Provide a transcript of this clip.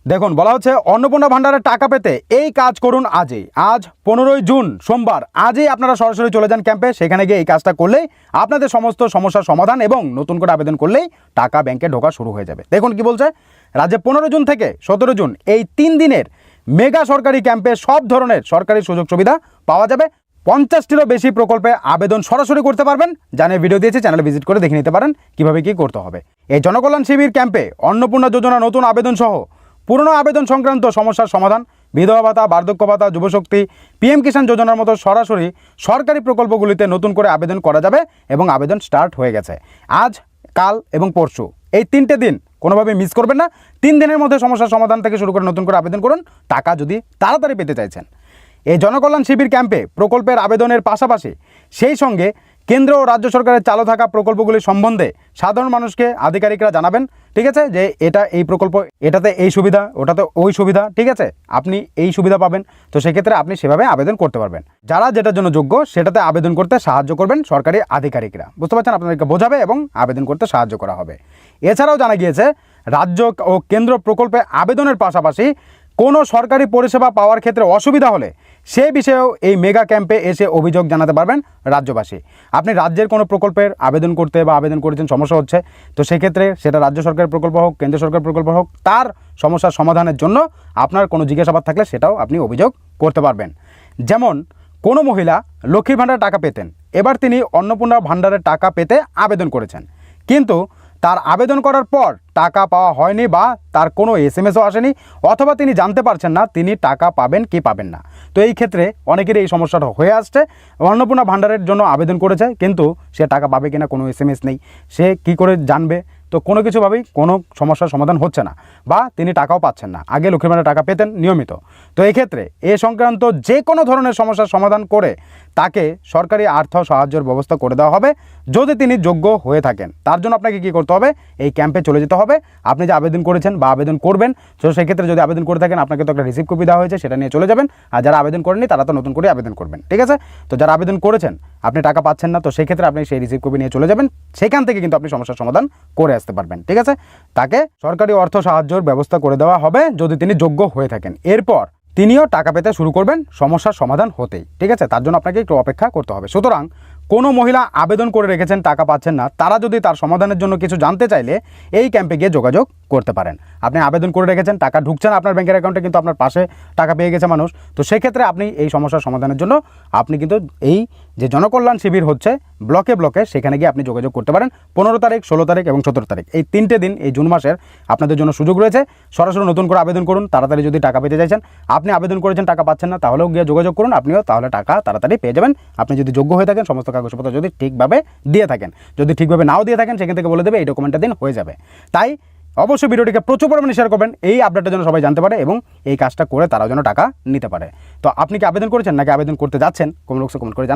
দেখুন, বলা হচ্ছে অন্নপূর্ণা ভান্ডারের টাকা পেতে এই কাজ করুন আজই। আজ 15ই জুন সোমবার, আজই আপনারা সরাসরি চলে যান ক্যাম্পে। সেখানে গিয়ে এই কাজটা করলেই আপনাদের সমস্ত সমস্যার সমাধান এবং নতুন করে আবেদন করলেই টাকা ব্যাংকে ঢোকা শুরু হয়ে যাবে। দেখুন কি বলছে, রাজ্যে 15 জুন থেকে 17 জুন এই 3 দিনের মেগা সরকারি ক্যাম্পে সব ধরনের সরকারি সুযোগ সুবিধা পাওয়া যাবে। 50টিরও বেশি প্রকল্পে আবেদন সরাসরি করতে পারবেন। জানিয়ে ভিডিও দিয়েছি, চ্যানেলে ভিজিট করে দেখে নিতে পারেন কীভাবে কী করতে হবে। এই জনকল্যাণ শিবির ক্যাম্পে অন্নপূর্ণা যোজনা নতুন আবেদন সহ পুরনো আবেদন সংক্রান্ত সমস্যার সমাধান, বিধবা ভাতা, বার্ধক্য ভাতা, যুবশক্তি, পিএম কিষাণ যোজনার মতো সরাসরি সরকারি প্রকল্পগুলিতে নতুন করে আবেদন করা যাবে এবং আবেদন স্টার্ট হয়ে গেছে। আজ, কাল এবং পরশু এই 3টে দিন কোনোভাবেই মিস করবেন না। 3 দিনের মধ্যে সমস্যার সমাধান থেকে শুরু করে নতুন করে আবেদন করুন, টাকা যদি তাড়াতাড়ি পেতে চাইছেন। এই জনকল্যাণ শিবির ক্যাম্পে প্রকল্পের আবেদনের পাশাপাশি সেই সঙ্গে কেন্দ্র ও রাজ্য সরকারের চালু থাকা প্রকল্পগুলি সম্বন্ধে সাধারণ মানুষকে আধিকারিকরা জানাবেন। ঠিক আছে, যে এটা এই প্রকল্প, এটাতে এই সুবিধা, ওটাতে ওই সুবিধা, ঠিক আছে, আপনি এই সুবিধা পাবেন। তো সেক্ষেত্রে আপনি সেভাবে আবেদন করতে পারবেন। যারা যেটার জন্য যোগ্য সেটাতে আবেদন করতে সাহায্য করবেন সরকারি আধিকারিকরা, বুঝতে পারছেন, আপনাদেরকে বোঝাবে এবং আবেদন করতে সাহায্য করা হবে। এছাড়াও জানা গিয়েছে রাজ্য ও কেন্দ্র প্রকল্পে আবেদনের পাশাপাশি কোনো সরকারি পরিষেবা পাওয়ার ক্ষেত্রে অসুবিধা হলে সে বিষয়েও এই মেগা ক্যাম্পে এসে অভিযোগ জানাতে পারবেন রাজ্যবাসী। আপনি রাজ্যের কোনো প্রকল্পের আবেদন করতে বা আবেদন করেছেন, সমস্যা হচ্ছে, তো সেক্ষেত্রে সেটা রাজ্য সরকারের প্রকল্প হোক, কেন্দ্র সরকার প্রকল্প হোক, তার সমস্যার সমাধানের জন্য আপনার কোনো জিজ্ঞাসাবাদ থাকলে সেটাও আপনি অভিযোগ করতে পারবেন। যেমন কোনো মহিলা লক্ষ্মী ভাণ্ডার টাকা পেতেন, এবার তিনি অন্নপূর্ণা ভাণ্ডারের টাকা পেতে আবেদন করেছেন, কিন্তু তার আবেদন করার পর টাকা পাওয়া হয়নি বা তার কোনো এসএমএসও আসেনি, অথবা তিনি জানতে পারছেন না তিনি টাকা পাবেন কি পাবেন না। তো এই ক্ষেত্রে অনেকেরই এই সমস্যাটা হয়ে আসছে। অন্নপূর্ণা ভাণ্ডারের জন্য আবেদন করেছে কিন্তু সে টাকা পাবে কিনা কোনো এসএমএস নেই, সে কি করে জানবে? তো কোনো কিছুভাবেই কোনো সমস্যার সমাধান হচ্ছে না বা তিনি টাকাও পাচ্ছেন না। আগে লক্ষ্মী ভাণ্ডার টাকা পেতেন নিয়মিত। তো এক্ষেত্রে এ সংক্রান্ত যে কোনো ধরনের সমস্যার সমাধান করে তাকে সরকারি আর্থ সাহায্যের ব্যবস্থা করে দেওয়া হবে যদি তিনি যোগ্য হয়ে থাকেন। তার জন্য আপনাকে কী করতে হবে? এই ক্যাম্পে চলে যেতে হবে। আপনি যে আবেদন করেছেন বা আবেদন করবেন, তো সেক্ষেত্রে যদি আবেদন করে থাকেন আপনাকে তো একটা রিসিভ কপি দেওয়া হয়েছে, সেটা নিয়ে চলে যাবেন। আর যারা আবেদন করেননি তারা তো নতুন করে আবেদন করবেন, ঠিক আছে? তো যারা আবেদন করেছেন আপনি টাকা পাচ্ছেন না, তো সেক্ষেত্রে আপনি সেই রিসিভ কপি নিয়ে চলে যাবেন। সেখান থেকে কিন্তু আপনি সমস্যার সমাধান করে আসতে পারবেন, ঠিক আছে? তাকে সরকারি অর্থ সাহায্যের ব্যবস্থা করে দেওয়া হবে যদি তিনি যোগ্য হয়ে থাকেন। এরপর তিনিও টাকা পেতে শুরু করবেন সমস্যার সমাধান হতেই, ঠিক আছে? তার জন্য আপনাকে একটু অপেক্ষা করতে হবে। সুতরাং কোনো মহিলা আবেদন করে রেখেছেন, টাকা পাচ্ছেন না, তারা যদি তার সমাধানের জন্য কিছু জানতে চাইলে এই ক্যাম্পে গিয়ে যোগাযোগ করতে পারেন। আপনি আবেদন করে রেখেছেন, টাকা ঢুকছে না আপনার ব্যাংকের অ্যাকাউন্টে, কিন্তু আপনার পাশে টাকা পেয়ে গেছে মানুষ, তো সেক্ষেত্রে আপনি এই সমস্যার সমাধানের জন্য আপনি কিন্তু এই যে জনকল্যাণ শিবির হচ্ছে ব্লকে ব্লকে, সেখানে গিয়ে আপনি যোগাযোগ করতে পারেন। 15 তারিখ, 16 তারিখ এবং 17 তারিখ এই 3টে দিন এই জুন মাসের আপনাদের জন্য সুযোগ রয়েছে। সরাসরি নতুন করে আবেদন করুন তাড়াতাড়ি। যদি টাকা পেতে চাইছেন, আপনি আবেদন করেছেন টাকা পাচ্ছেন না, তাহলেও গিয়ে যোগাযোগ করুন, আপনিও তাহলে টাকা তাড়াতাড়ি পেয়ে যাবেন। আপনি যদি যোগ্য হয়ে থাকেন, সমস্ত কাগজপত্র যদি ঠিকভাবে দিয়ে থাকেন। যদি ঠিকভাবে নাও দিয়ে থাকেন, সেখান থেকে বলে দেবে এই ডকুমেন্টটা দিন, হয়ে যাবে। তাই অবশ্যই ভিডিওটিকে প্রচুর পরিমাণে শেয়ার করবেন, এই আপডেটের জন্য সবাই জানতে পারে এবং এই কাজটা করে তারাও যেন টাকা নিতে পারে। তো আপনি কি আবেদন করেছেন নাকি আবেদন করতে যাচ্ছেন? কমেন্ট বক্সে কমেন্ট করে জানান।